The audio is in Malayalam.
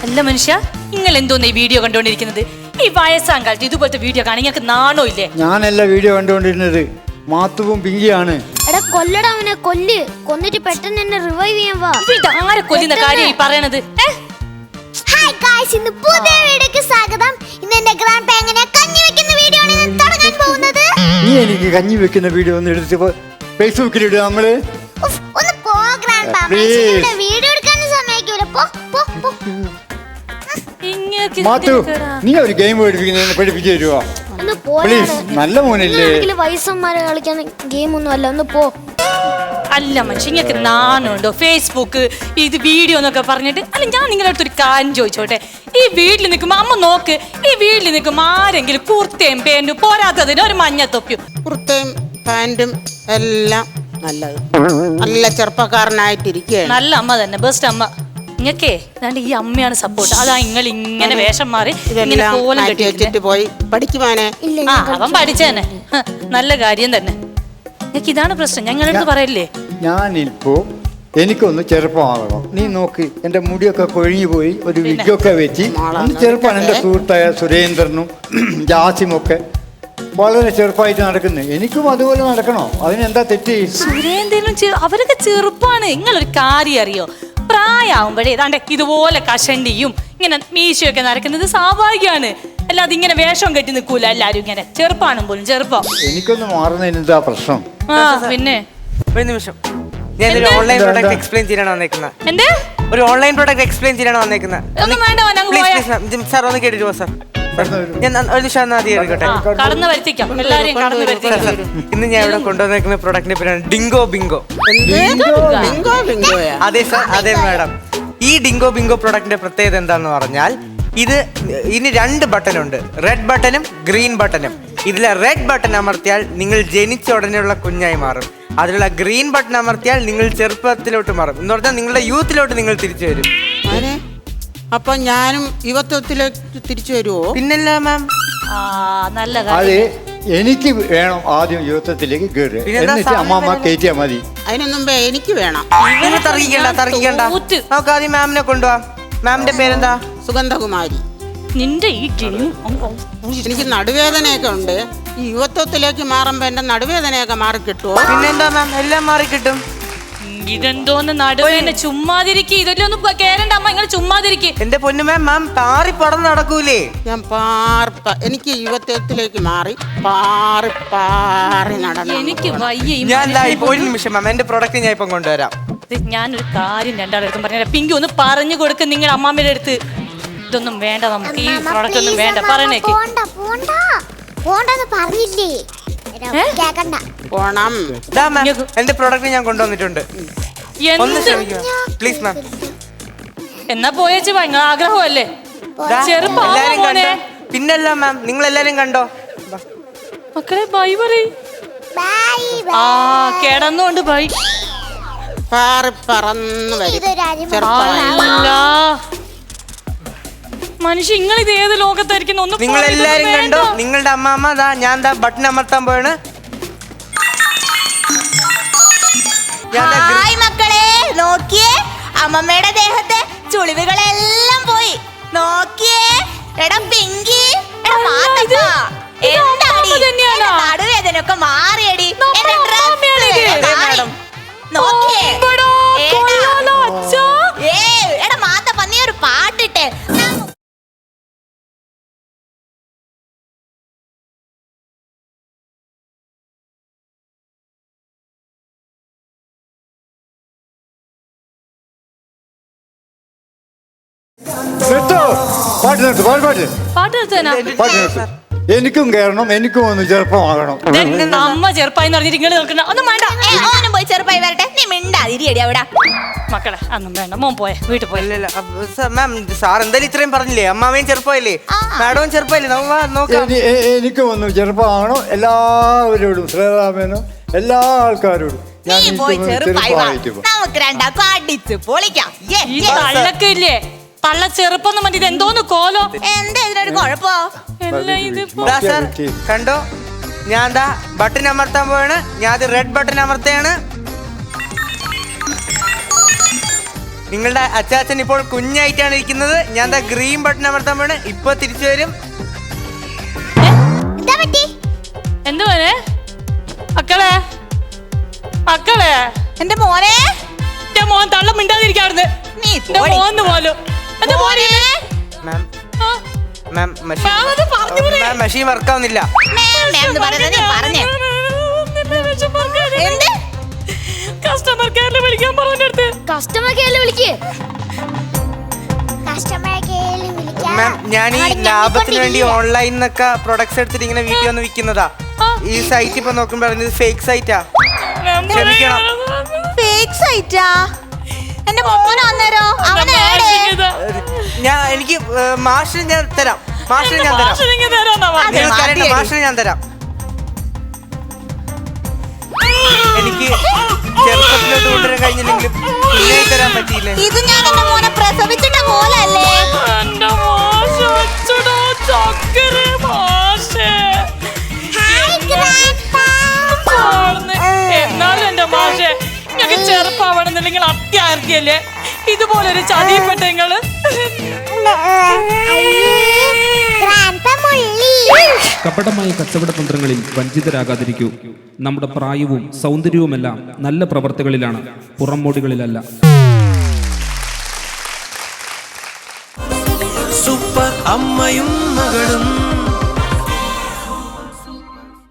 അല്ല മനുഷ്യ, നിങ്ങൾ എന്തോന്ന് ഈ വീഡിയോ കണ്ടുകൊണ്ടിരിക്കുന്നത്? ഈ വയസ്സാം കാലത്ത് ഇതുപോലത്തെ വീഡിയോ കാണാൻ നിങ്ങൾക്ക് നാണോ ഇല്ലേ? ഞാനല്ല വീഡിയോ കണ്ടുകൊണ്ടിരുന്നത്, മാത്തുവും പിങ്കിയാണ്. എടാ കൊല്ലടാ അവനെ, കൊന്നിട്ട് പെട്ടെന്ന് എന്നെ റിവൈവ് ചെയ്യാൻ വാ. ആരെ കൊല്ലുന്ന കാര്യം ഈ പറയണത്? ഹായ് ഗായ്സ്, ഇന്ന് പുതിയ വീഡിയോക്ക് സ്വാഗതം. ഇന്ന് എന്റെ ഗ്രാൻഡ് പാ എങ്ങനെ കഞ്ഞി വെക്കുന്ന വീഡിയോ ആണ് ഞാൻ തുടങ്ങാൻ പോകുന്നത്. നീ എനിക്ക് കഞ്ഞി വെക്കുന്ന വീഡിയോ ഒന്ന് എടുത്ത് ഫേസ്ബുക്കിൽ ഇടുക. നമ്മള് ഒന്ന് പോ ഗ്രാൻഡ് പാ, മനുഷ്യരുടെ വീഡിയോ എടുക്കാൻ സമ്മതിക്കൂല. പോ. മാത്തു, നീ ഒരു ഗെയിം പഠിപ്പിച്ചു തരുവോ പ്ലീസ്? നല്ല മോനല്ലേ? വയസ്സന്മാരെ കളിക്കാൻ ഗെയിം ഒന്നും അല്ല, ഒന്ന് പോ. അല്ല മനുഷ്യ, നിങ്ങൾക്ക് നാണുണ്ടോ? ഫേസ്ബുക്ക് ഇത് വീഡിയോ എന്നൊക്കെ പറഞ്ഞിട്ട്. അല്ല, ഞാൻ നിങ്ങളുടെ അടുത്തൊരു കാര്യം ചോദിച്ചോട്ടെ. ഈ വീട്ടിൽ നിൽക്കുമ്പോ അമ്മ നോക്ക്, ഈ വീട്ടിൽ നിൽക്കുമ്പോ ആരെങ്കിലും കുർത്തയും പാന്റും പോരാത്തതിന് ഒരു മഞ്ഞത്തൊപ്പിയും. കുർത്തയും പാന്റും എല്ലാം നല്ലത്, നല്ല ചെറുപ്പക്കാരനായിട്ടിരിക്കുകയാണ്. നല്ല അമ്മ തന്നെ, ബെസ്റ്റ് അമ്മ. നിങ്ങക്കേ അതാണ്ട് ഈ അമ്മയാണ് സപ്പോർട്ട്. അതാ നിങ്ങൾ ഇങ്ങനെ വേഷം മാറി ഇങ്ങനെ കോലം കെട്ടിട്ട് പോയി പഠിക്കുവാനെ. അവൻ പഠിച്ചതന്നെ, നല്ല കാര്യം തന്നെ. നിനക്ക് ഇതാണ് പ്രശ്നം, ഞങ്ങളടുത്ത് പറയല്ലേ. ഞാനിപ്പോ എനിക്കൊന്ന് ചെറുപ്പമാകണം. നീ നോക്ക്, എന്റെ മുടിയൊക്കെ കൊഴിഞ്ഞു പോയി, ഒരു വിഗൊക്കെ വെച്ച് ഒന്ന് ചെറുപ്പമാണ്. എന്റെ സുഹൃത്തായ സുരേന്ദ്രനും ജാസിമൊക്കെ വളരെ ചെറുപ്പമായിട്ട് നടക്കുന്നത്. എനിക്കും അതുപോലെ നടക്കണോ? അതിനെന്താ തെറ്റ്? സുരേന്ദ്രനും അവരൊക്കെ ചെറുപ്പാണ്. നിങ്ങളൊരു കാര്യം അറിയോ? പ്രായമാകുമ്പോഴേ ഏതാണ്ട് ഇതുപോലെ കഷണ്ടിയും ഇങ്ങനെ മീശയൊക്കെ നടക്കുന്നത് സ്വാഭാവികമാണ്. അല്ലാതെ ഇങ്ങനെ വേഷം കെട്ടി നിൽക്കൂല എല്ലാരും. ഇങ്ങനെ ചെറുപ്പാണ് പോലും ചെറുപ്പം. എനിക്കൊന്ന് മാറുന്നതിന് എന്താ പ്രശ്നം? പിന്നെ ഒരു നിമിഷം, ഞാൻ ഒരു ഓൺലൈൻ പ്രോഡക്റ്റ് എക്സ്പ്ലെയിൻ ചെയ്യാനാണ് വന്നേക്കുന്നത്. എന്തേ? ഒരു ഓൺലൈൻ പ്രോഡക്റ്റ് എക്സ്പ്ലെയിൻ ചെയ്യാനാണ് വന്നേക്കുന്നത്. ഒന്നും വേണ്ട, സാർ ഒന്ന് കേട്ടിട്ട് പോ സാർ. ഞാൻ ഒരു നിമിഷം ആദ്യം കടന്നു വരുത്തിക്കാം, എല്ലാരെയും കടന്നു വരുത്തിക്കാം. ഇന്ന് ഞാൻ ഇവിടെ കൊണ്ടുവന്നേക്കുന്ന പ്രോഡക്റ്റിന്റെ പേരാണ് ഡിങ്കോ ബിങ്കോ. അതെ സാർ, അതെ മാഡം. ഈ ഡിങ്കോ ബിങ്കോ പ്രോഡക്റ്റിന്റെ പ്രത്യേകത എന്താണെന്ന് പറഞ്ഞാൽ, ഇനി 2 ബട്ടൺ ഉണ്ട്, റെഡ് ബട്ടണും ഗ്രീൻ ബട്ടണും. ഇതിലെ റെഡ് ബട്ടൺ അമർത്തിയാൽ നിങ്ങൾ ജനിച്ച ഉടനെയുള്ള കുഞ്ഞായി മാറും. അതിലുള്ള ഗ്രീൻ ബട്ടൺ അമർത്തിയാൽ നിങ്ങൾ ചെറുപ്പത്തിലോട്ട് മാറും. എന്ന് പറഞ്ഞാൽ നിങ്ങളുടെ യൂത്തിലോട്ട് നിങ്ങൾ തിരിച്ചു വരും. അപ്പൊ ഞാനും യുവത്വത്തിലേക്ക് തിരിച്ചു വരുവോ? പിന്നല്ല മാം. നല്ല അത് എനിക്ക് വേണം ആദ്യം യുവത്വത്തിലേക്ക് കയറുക, എന്നിട്ട് അമ്മമ്മ കയറ്റിയാ മതി. അതിനു മുമ്പേ എനിക്ക് വേണം. തർക്കിക്കണ്ട. നമുക്ക് ആദ്യം മാമിനെ കൊണ്ടുപോവാം. മാമിന്റെ പേരെന്താ? സുഗന്ധകുമാരി. നിന്റെ ഈ എനിക്ക് നടുവേദനയൊക്കെ ഉണ്ട്. ഈ യുവത്വത്തിലേക്ക് മാറുമ്പോ എന്റെ നടുവേദനയൊക്കെ മാറി കിട്ടുമോ? പിന്നെന്താ മാം, എല്ലാം മാറി കിട്ടും. ഇതെന്തോന്ന് നടുവേദന? ചുമ്മാതിരിക്കും, ഇതെല്ലാം ഒന്നും കേറണ്ട അമ്മ, നിങ്ങൾ ചുമ്മാതിരിക്കും. എന്റെ പൊന്നു മാം, മാം പാറി പടന്ന് നടക്കൂലേ? ഞാൻ എനിക്ക് യുവത്വത്തിലേക്ക് മാറി പാറി നടന്നു. എനിക്ക് വയ്യ. ഞാൻ ഒരു നിമിഷം മാം, എന്റെ പ്രൊഡക്റ്റ് ഞാൻ ഇപ്പം കൊണ്ടുവരാം. ഞാനൊരു കാര്യം രണ്ടാളടുത്തും പറഞ്ഞ പിങ്കി ഒന്ന് പറഞ്ഞു കൊടുക്കും നിങ്ങളുടെ അമ്മാമ്മയുടെ അടുത്ത്. ഇതൊന്നും വേണ്ട, നമുക്ക് ഈ പ്രൊഡക്റ്റ് ഒന്നും വേണ്ട. പറഞ്ഞേക്ക് എന്റെ പ്രൊഡക്റ്റ് ഞാൻ കൊണ്ടുവന്നിട്ടുണ്ട്. പ്ലീസ് മാം. എന്നാ പോയേച്ച് ഭയങ്കര ആഗ്രഹമല്ലേ? എല്ലാരും കണ്ടോ? പിന്നല്ല മാം, നിങ്ങൾ എല്ലാരും കണ്ടോ? മക്കളെ ബൈ പറയ്. കിടന്നുകൊണ്ട് ബൈ. മനുഷ്യ, നിങ്ങൾ ഇത് ഏത് ലോകത്തായിരിക്കും? നിങ്ങൾ എല്ലാരും കണ്ടോ? നിങ്ങളുടെ അമ്മാമ്മ ഞാൻ ബട്ടൺ അമർത്താൻ പോയാണ്. മക്കളെ നോക്കിയേ, അമ്മമ്മയുടെ ദേഹത്തെ ചുളിവുകളെല്ലാം പോയി. നോക്കിയേ, എടാ പിങ്കി, എടാ മാത്തക്ക, നടുവേദനയൊക്കെ മാറിയടി. നോക്കിയേ, എടാ മാത്തപ്പ, നീ ഒരു പാട്ടിട്ടെ. എനിക്കും കയറണം, എനിക്കും ഒന്ന് ചെറുപ്പമാകണം. അമ്മ ചെറുപ്പായി പറഞ്ഞിട്ട് ഇങ്ങനെ നിൽക്കണ ഒന്നും വേണ്ട. ഓനും പോയി ചെറുപ്പായി വരട്ടെ, നീ മിണ്ടാതിരിയടി അവിടെ. മക്കളെ അതൊന്നും വേണ്ട, മോൻ പോയെ വീട്ടിൽ പോയി. മാം, സാർ എന്തായാലും ഇത്രയും പറഞ്ഞില്ലേ, അമ്മാവയും ചെറുപ്പമല്ലേ, മാഡവും ചെറുപ്പമല്ലേ, നോക്കാം. എനിക്കും ഒന്ന് ചെറുപ്പമാകണം. എല്ലാവരോടും, ശ്രീറാമേനും എല്ലാ ആൾക്കാരോടും നീ പോയി ചെറുപ്പായി നമുക്ക് രണ്ടാക്കും അടിച്ച് പൊളിക്കാം. ഈ തള്ളൊക്കെ ഇല്ലേ, തള്ള ചെറുപ്പം മതി. ഇത് എന്തോന്ന് കോലോ? എന്താ ഇതിനൊരു കുഴപ്പോ? കണ്ടോ, ഞാൻ ബട്ടൺ അമർത്താൻ പോവാണ്. ഞാൻ റെഡ് ബട്ടൺ അമർത്തയാണ്. നിങ്ങളുടെ അച്ചാച്ചൻ ഇപ്പോൾ കുഞ്ഞായിട്ടാണ് ഇരിക്കുന്നത്. ഞാൻ ഗ്രീൻ ബട്ടൺ അമർത്താൻ വേണം. ഇപ്പൊ തിരിച്ചു വരും. എന്താ പറ്റി? എന്തുവാനെ മക്കളെ മക്കളെ എന്റെ മോനെ എന്റെ മോൻ തള്ള മിണ്ടാതിരിക്കാറുണ്ട്. നീ എന്റെ പോടി. മോന്ന് പോലും എന്റെ മോനെ മാം ആ, മാം മാം അത് പറഞ്ഞു വിട്. മെഷീൻ വർക്കാവുന്നില്ല. എന്ന് പറയുന്നത് ഞാൻ പറഞ്ഞേ. എന്ത്? കസ്റ്റമർ കെയറിൽ വിളിക്കാൻ പറഞ്ഞ അടുത്ത് കസ്റ്റമർ കെയറിൽ വിളിക്ക്. കസ്റ്റമർ കെയറിൽ മാം ഞാൻ ഈ ലാഭത്തിന് വേണ്ടി ഓൺലൈനിൽ നിന്നൊക്കെ പ്രൊഡക്ട്സ് എടുത്തിട്ട് ഇങ്ങനെ വീട്ടിൽ വന്ന് വിൽക്കുന്നതാ. ഈ സൈറ്റ് ഇപ്പൊ നോക്കുമ്പോ പറഞ്ഞത് ഫേക്ക് സൈറ്റാ. ക്ഷമിക്കണം. ഫേക്ക് സൈറ്റാ? എന്റെ മോനെ വന്നേരോ അവനെ എനിക്ക് മാഷിന് ഞാൻ തരാം. മാഷിന് ഞാൻ തരാം. നിങ്ങൾക്ക് അറിയണ്ട, മാഷിന് ഞാൻ തരാം. എനിക്ക് ചെറുപ്പത്തിലോട്ട് കൊണ്ടുവരാൻ കഴിഞ്ഞില്ലെങ്കിലും പിന്നെ തരാൻ പറ്റിയില്ലേ? ഇത് ഞാൻ എന്റെ മോനെ പ്രസവിച്ചിട്ട പോലല്ലേ? എന്റെ മോശ അച്ചടാ ചക്കര മാഷേ. എന്നാലും എന്റെ മാഷേ ഞങ്ങൾക്ക് ചെറുപ്പാവണമെന്നില്ലെങ്കിൽ അത്യാർക്കല്ലേ ഇതുപോലൊരു ചതിയപ്പെട്ട നിങ്ങള്. കപടമായ കച്ചവട തന്ത്രങ്ങളിൽ വഞ്ചിതരാകാതിരിക്കൂ. നമ്മുടെ പ്രായവും സൗന്ദര്യവുമെല്ലാം നല്ല പ്രവർത്തികളിലാണ്, പുറംമോടികളിലല്ല. സൂപ്പർ അമ്മയും മകളും